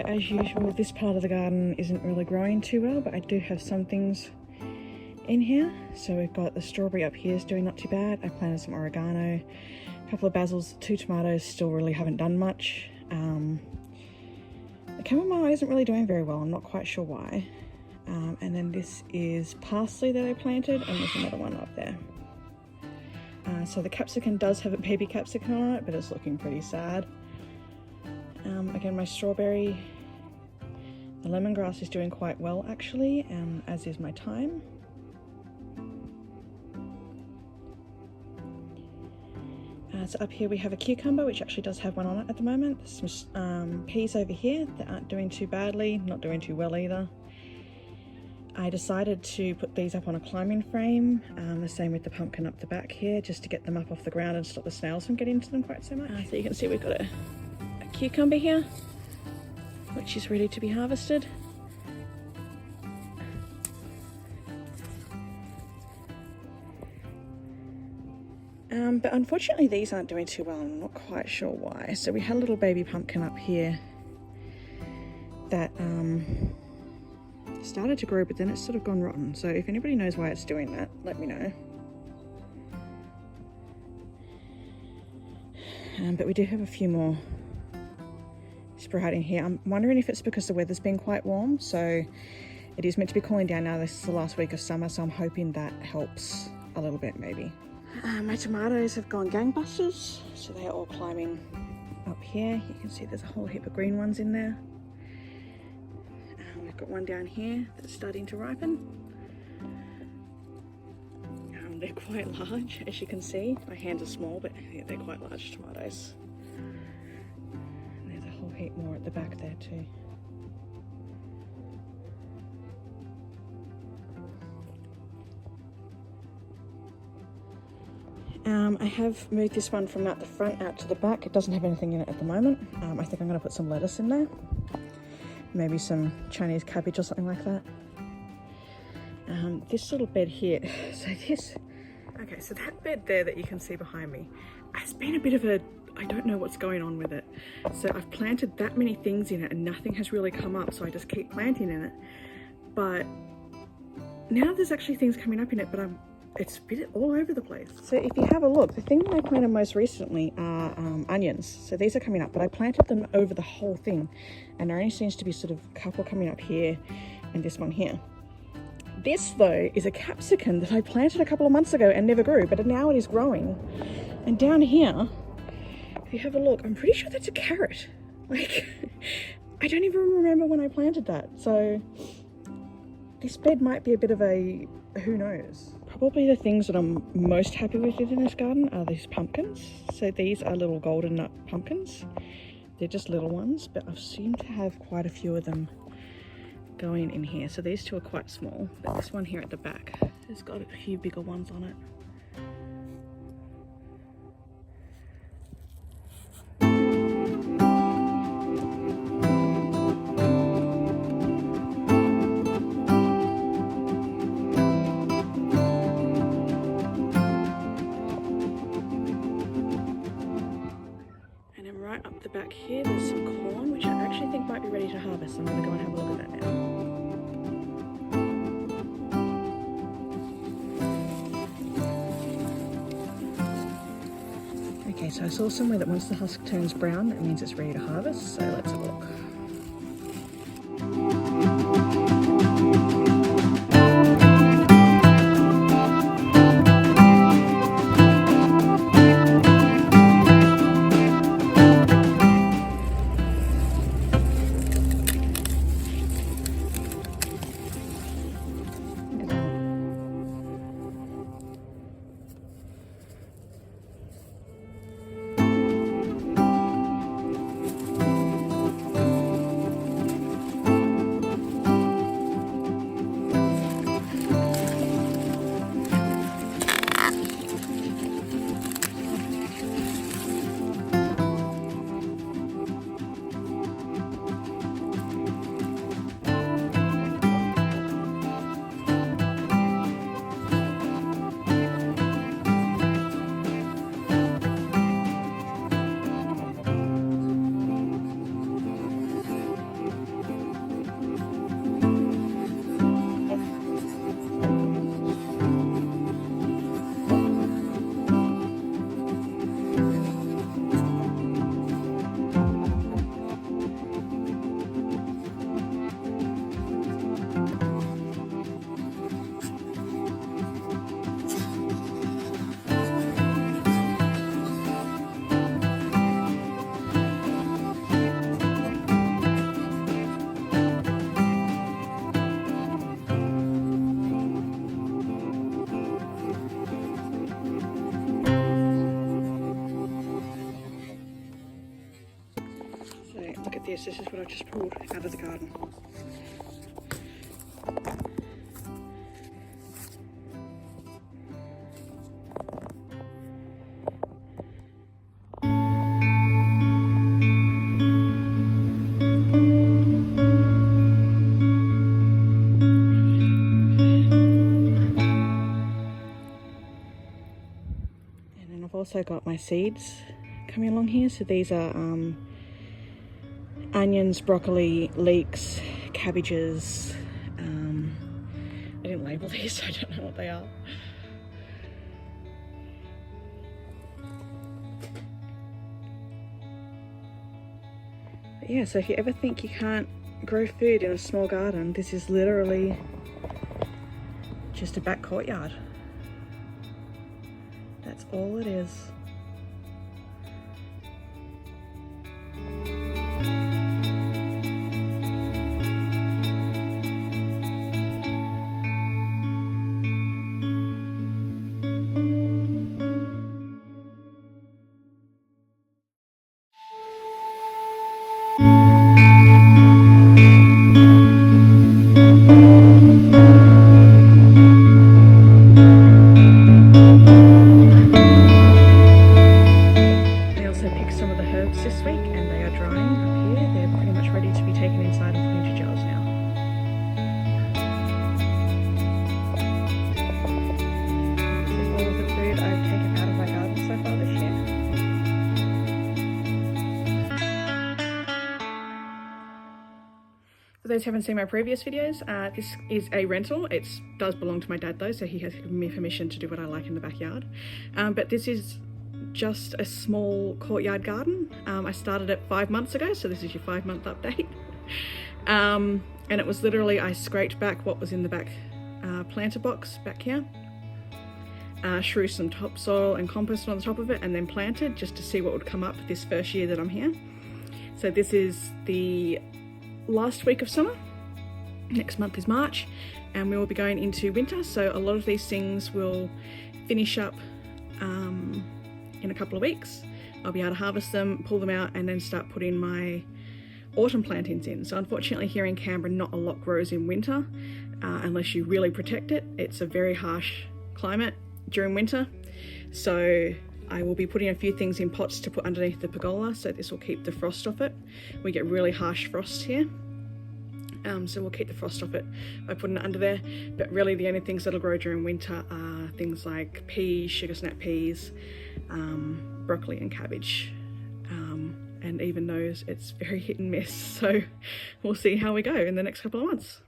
as usual, this part of the garden isn't really growing too well, but I do have some things in here. So we've got the strawberry up here is doing not too bad. I planted some oregano, a couple of basils, 2 tomatoes, still really haven't done much. The chamomile isn't really doing very well, I'm not quite sure why. And then this is parsley that I planted, and there's another one up there. So the capsicum does have a baby capsicum on it, but it's looking pretty sad. Again, my strawberry, the lemongrass is doing quite well actually, as is my thyme. So up here we have a cucumber, which actually does have one on it at the moment. There's some peas over here that aren't doing too badly, not doing too well either. I decided to put these up on a climbing frame, the same with the pumpkin up the back here, just to get them up off the ground and stop the snails from getting into them quite so much. So you can see we've got a cucumber here, which is ready to be harvested. But unfortunately these aren't doing too well, I'm not quite sure why. So we had a little baby pumpkin up here that started to grow, but then it's sort of gone rotten. So if anybody knows why it's doing that, let me know. But we do have a few more sprouting here. I'm wondering if it's because the weather's been quite warm, so it is meant to be cooling down now. This is the last week of summer, so I'm hoping that helps a little bit maybe. My tomatoes have gone gangbusters, so they're all climbing up here. You can see there's a whole heap of green ones in there. We've got one down here that's starting to ripen. They're quite large, as you can see. My hands are small, but they're quite large tomatoes. And there's a whole heap more at the back there too. I have moved this one from out the front out to the back. It doesn't have anything in it at the moment. I think I'm going to put some lettuce in there. Maybe some Chinese cabbage or something like that. This little bed here, so that bed there that you can see behind me has been a bit of a, I don't know what's going on with it. So I've planted that many things in it and nothing has really come up, so I just keep planting in it. But now there's actually things coming up in it, but it's a bit all over the place. So if you have a look, the thing that I planted most recently are onions. So these are coming up, but I planted them over the whole thing, and there only seems to be sort of a couple coming up here and this one here. This though is a capsicum that I planted a couple of months ago and never grew, but now it is growing. And down here, if you have a look, I'm pretty sure that's a carrot. Like, I don't even remember when I planted that. So this bed might be a bit of a, who knows. Probably the things that I'm most happy with in this garden are these pumpkins. So these are little golden nut pumpkins. They're just little ones, but I've seemed to have quite a few of them going in here. So these two are quite small, but this one here at the back has got a few bigger ones on it. And then right up the back here there's some corn, which I actually think might be ready to harvest. I'm going to go and have a look at that now. Okay, so I saw somewhere that once the husk turns brown, that means it's ready to harvest, so let's have a look. this. This is what I've just pulled out of the garden. I've also got my seeds coming along here. So these are onions, broccoli, leeks, cabbages. I didn't label these, so I don't know what they are. But yeah, so if you ever think you can't grow food in a small garden, this is literally just a back courtyard. That's all it is. This week and they are drying up here. They're pretty much ready to be taken inside and put into jars now. This is all of the food I've taken out of my garden so far this year. For those who haven't seen my previous videos, this is a rental. It does belong to my dad though, so he has given me permission to do what I like in the backyard. But this is just a small courtyard garden. I started it 5 months ago, so this is your 5-month update. And it was literally, I scraped back what was in the back planter box back here, threw some topsoil and compost on the top of it, and then planted just to see what would come up this first year that I'm here. So this is the last week of summer. Next month is March, and we will be going into winter, so a lot of these things will finish up in a couple of weeks. I'll be able to harvest them, pull them out, and then start putting my autumn plantings in. So unfortunately here in Canberra not a lot grows in winter unless you really protect it. It's a very harsh climate during winter, so I will be putting a few things in pots to put underneath the pergola, so this will keep the frost off it. We get really harsh frost here, so we'll keep the frost off it by putting it under there. But really the only things that'll grow during winter are things like peas, sugar snap peas, broccoli and cabbage, and even those it's very hit and miss, so we'll see how we go in the next couple of months.